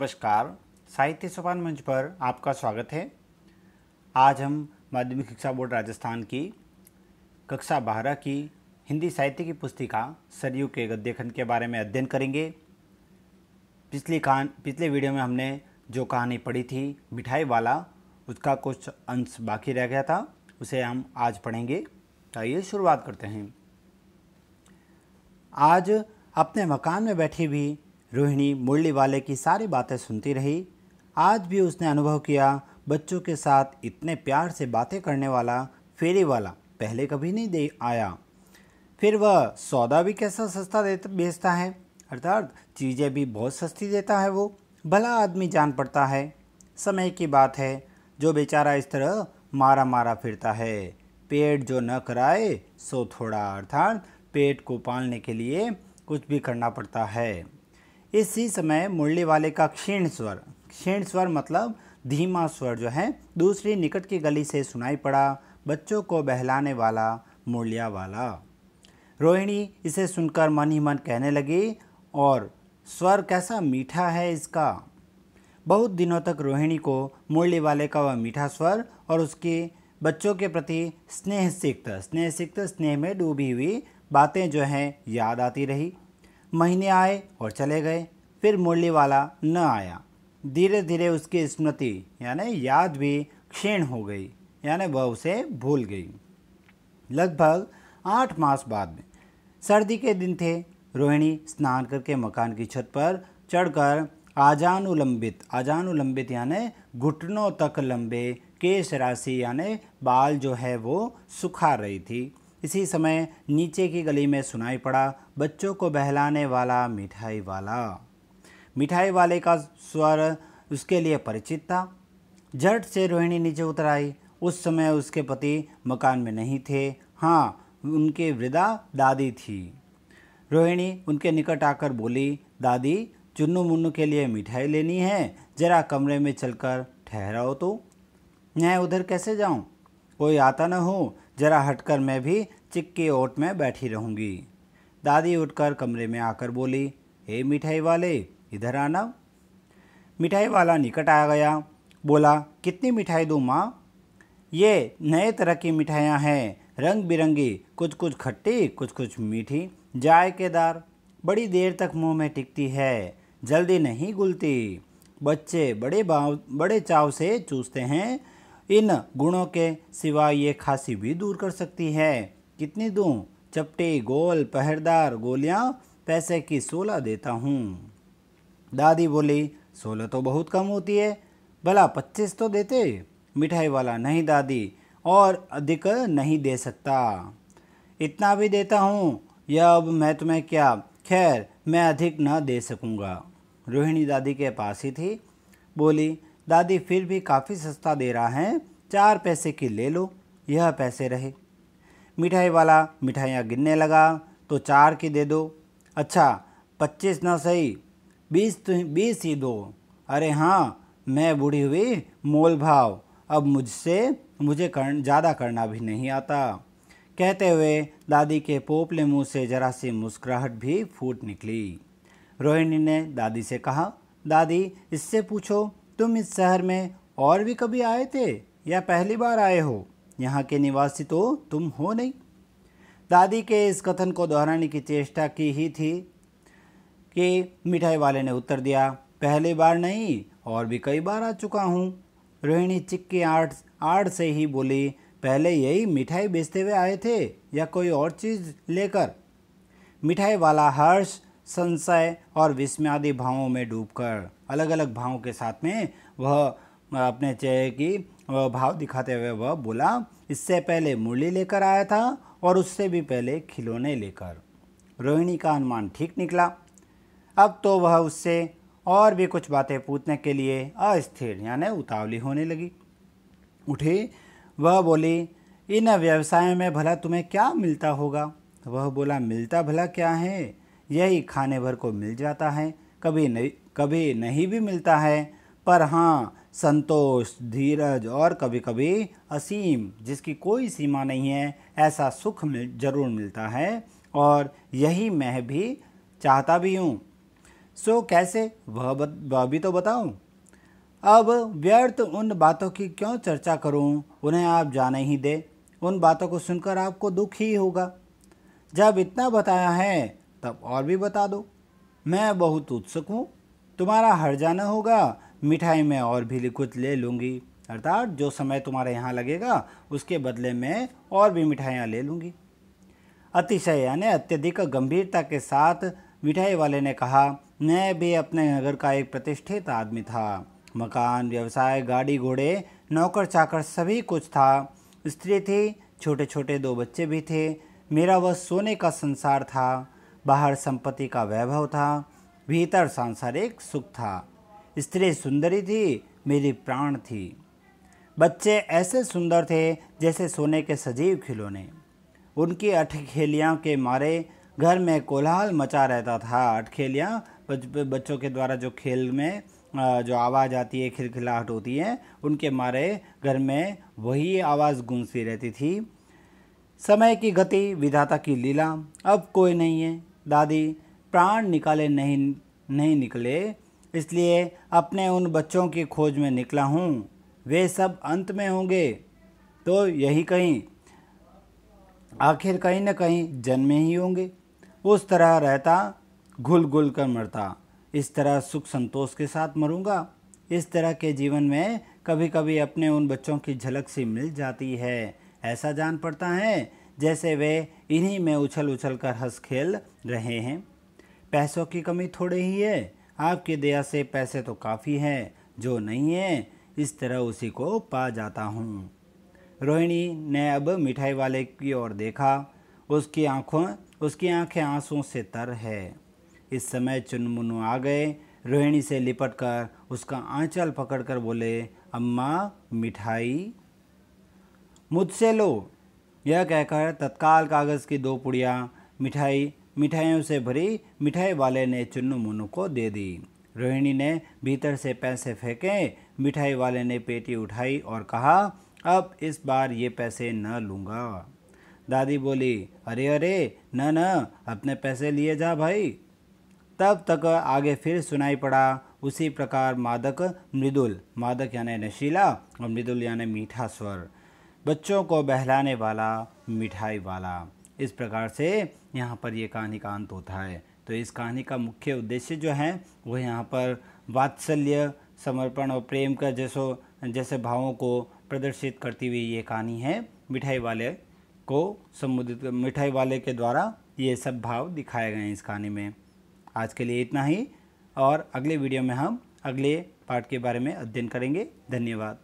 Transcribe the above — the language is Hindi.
नमस्कार। साहित्य सोपान मंच पर आपका स्वागत है। आज हम माध्यमिक शिक्षा बोर्ड राजस्थान की कक्षा 12 की हिंदी साहित्य की पुस्तिका सरयू के गद्य खंड के बारे में अध्ययन करेंगे। पिछले वीडियो में हमने जो कहानी पढ़ी थी मिठाई वाला, उसका कुछ अंश बाकी रह गया था, उसे हम आज पढ़ेंगे। आइए शुरुआत करते हैं। आज अपने मकान में बैठी भी रोहिणी मुरली वाले की सारी बातें सुनती रही। आज भी उसने अनुभव किया बच्चों के साथ इतने प्यार से बातें करने वाला फेरी वाला पहले कभी नहीं दे आया। फिर वह सौदा भी कैसा सस्ता बेचता है, अर्थात चीज़ें भी बहुत सस्ती देता है। वो भला आदमी जान पड़ता है। समय की बात है जो बेचारा इस तरह मारा मारा फिरता है। पेट जो न कराए सो थोड़ा, अर्थात पेट को पालने के लिए कुछ भी करना पड़ता है। इसी समय मुरली वाले का क्षीण स्वर मतलब धीमा स्वर जो है दूसरी निकट की गली से सुनाई पड़ा। बच्चों को बहलाने वाला मुरलिया वाला। रोहिणी इसे सुनकर मन ही मन कहने लगी, और स्वर कैसा मीठा है इसका। बहुत दिनों तक रोहिणी को मुरली वाले का वह मीठा स्वर और उसके बच्चों के प्रति स्नेह में डूबी हुई बातें जो हैं याद आती रही। महीने आए और चले गए, फिर मुरली वाला न आया। धीरे धीरे उसकी स्मृति यानी याद भी क्षीण हो गई, यानी वह उसे भूल गई। लगभग 8 मास बाद में सर्दी के दिन थे। रोहिणी स्नान करके मकान की छत पर चढ़कर आजानुलंबित यानी घुटनों तक लंबे केश राशि यानी बाल जो है वो सुखा रही थी। इसी समय नीचे की गली में सुनाई पड़ा बच्चों को बहलाने वाला मिठाई वाला। मिठाई वाले का स्वर उसके लिए परिचित था। झट से रोहिणी नीचे उतर आई। उस समय उसके पति मकान में नहीं थे। हाँ, उनकी वृद्धा दादी थी। रोहिणी उनके निकट आकर बोली, दादी, चुन्नू मुन्नू के लिए मिठाई लेनी है, जरा कमरे में चलकर ठहराओ तो। मैं उधर कैसे जाऊं? कोई आता न हो, जरा हटकर मैं भी चिक्की ओट में बैठी रहूंगी। दादी उठकर कमरे में आकर बोली, हे मिठाई वाले, इधर आना। मिठाई वाला निकट आ गया। बोला, कितनी मिठाई दूँ माँ? ये नए तरह की मिठाइयाँ हैं, रंग बिरंगी, कुछ कुछ खट्टी, कुछ कुछ मीठी, जायकेदार, बड़ी देर तक मुंह में टिकती है, जल्दी नहीं घुलती। बच्चे बड़े चाव से चूसते हैं। इन गुणों के सिवा ये खांसी भी दूर कर सकती है। कितनी दूँ? चपटी, गोल, पहरदार गोलियाँ पैसे की 16 देता हूँ। दादी बोली, 16 तो बहुत कम होती है, भला 25 तो देते। मिठाई वाला, नहीं दादी, और अधिक नहीं दे सकता। इतना भी देता हूँ, यह अब मैं तुम्हें क्या, खैर मैं अधिक न दे सकूँगा। रोहिणी दादी के पास ही थी। बोली, दादी फिर भी काफ़ी सस्ता दे रहा है, 4 पैसे की ले लो, यह पैसे रहे। मिठाई वाला मिठाइयाँ गिनने लगा, तो 4 की दे दो। अच्छा, 25 न सही, 20 ही दो। अरे हाँ, मैं बूढ़ी हुई, मोल भाव, अब मुझे ज़्यादा करना भी नहीं आता। कहते हुए दादी के पोपले मुंह से जरा सी मुस्कुराहट भी फूट निकली। रोहिणी ने दादी से कहा, दादी, इससे पूछो, तुम इस शहर में और भी कभी आए थे या पहली बार आए हो? यहाँ के निवासी तो तुम हो नहीं। दादी के इस कथन को दोहराने की चेष्टा की ही थी कि मिठाई वाले ने उत्तर दिया, पहली बार नहीं, और भी कई बार आ चुका हूँ। रोहिणी चिक्की आड़ से ही बोली, पहले यही मिठाई बेचते हुए आए थे या कोई और चीज़ लेकर? मिठाई वाला हर्ष, संशय और विस्मयादि भावों में डूबकर, अलग अलग भावों के साथ में वह अपने चेहरे की भाव दिखाते हुए वह बोला, इससे पहले मुरली लेकर आया था और उससे भी पहले खिलौने लेकर। रोहिणी का अनुमान ठीक निकला। अब तो वह उससे और भी कुछ बातें पूछने के लिए अस्थिर यानी उतावली होने लगी। उठी, वह बोली, इन व्यवसायों में भला तुम्हें क्या मिलता होगा? वह बोला, मिलता भला क्या है, यही खाने भर को मिल जाता है, कभी नहीं भी मिलता है, पर हाँ, संतोष, धीरज और कभी कभी असीम, जिसकी कोई सीमा नहीं है, ऐसा सुख जरूर मिलता है, और यही मैं भी चाहता भी हूँ। सो कैसे, वह भी तो बताओ। अब व्यर्थ उन बातों की क्यों चर्चा करूं, उन्हें आप जाने ही दे। उन बातों को सुनकर आपको दुख ही होगा। जब इतना बताया है तब और भी बता दो। मैं बहुत उत्सुक हूँ, तुम्हारा हर्जा न होगा, मिठाई में और भी कुछ ले लूँगी, अर्थात जो समय तुम्हारे यहाँ लगेगा उसके बदले में और भी मिठाइयाँ ले लूँगी। अतिशय यानी अत्यधिक गंभीरता के साथ मिठाई वाले ने कहा, मैं भी अपने नगर का एक प्रतिष्ठित आदमी था। मकान, व्यवसाय, गाड़ी घोड़े, नौकर चाकर सभी कुछ था। स्त्री थी, छोटे छोटे 2 बच्चे भी थे। मेरा वह सोने का संसार था। बाहर संपत्ति का वैभव था, भीतर सांसारिक सुख था। स्त्री सुंदरी थी, मेरी प्राण थी। बच्चे ऐसे सुंदर थे जैसे सोने के सजीव खिलौने। उनकी अठखेलियाँ के मारे घर में कोलाहल मचा रहता था। अठखेलियाँ बच्चों के द्वारा जो खेल में जो आवाज़ आती है, खिलखिलाहट होती है, उनके मारे घर में वही आवाज़ गूंजती रहती थी। समय की गति, विधाता की लीला, अब कोई नहीं है। दादी, प्राण निकाले नहीं निकले, इसलिए अपने उन बच्चों की खोज में निकला हूँ। वे सब अंत में होंगे तो यही कहीं, आखिर कहीं न कहीं जन्मे ही होंगे। उस तरह रहता, घुल घुल कर मरता, इस तरह सुख संतोष के साथ मरूंगा। इस तरह के जीवन में कभी कभी अपने उन बच्चों की झलक सी मिल जाती है। ऐसा जान पड़ता है जैसे वे इन्हीं में उछल उछल कर हंस खेल रहे हैं। पैसों की कमी थोड़ी ही है, आपकी दया से पैसे तो काफ़ी हैं। जो नहीं है, इस तरह उसी को पा जाता हूँ। रोहिणी ने अब मिठाई वाले की ओर देखा। उसकी आंखें आंसुओं से तर है। इस समय चुनमुन्नू आ गए। रोहिणी से लिपटकर उसका आंचल पकड़कर बोले, अम्मा, मिठाई मुझसे लो। यह कहकर तत्काल कागज़ की 2 पुड़ियाँ मिठाइयों से भरी मिठाई वाले ने चुन्नू मुन्नू को दे दी। रोहिणी ने भीतर से पैसे फेंके। मिठाई वाले ने पेटी उठाई और कहा, अब इस बार ये पैसे न लूँगा। दादी बोली, अरे अरे, न न, अपने पैसे लिए जा भाई। तब तक आगे फिर सुनाई पड़ा उसी प्रकार मादक यानी नशीला और मृदुल यानी मीठा स्वर, बच्चों को बहलाने वाला, मिठाई वाला। इस प्रकार से यहाँ पर ये कहानी का अंत होता है। तो इस कहानी का मुख्य उद्देश्य जो है वो यहाँ पर वात्सल्य, समर्पण और प्रेम का जैसे भावों को प्रदर्शित करती हुई ये कहानी है। मिठाई वाले के द्वारा ये सब भाव दिखाए गए हैं इस कहानी में। आज के लिए इतना ही, और अगले वीडियो में हम अगले पार्ट के बारे में अध्ययन करेंगे। धन्यवाद।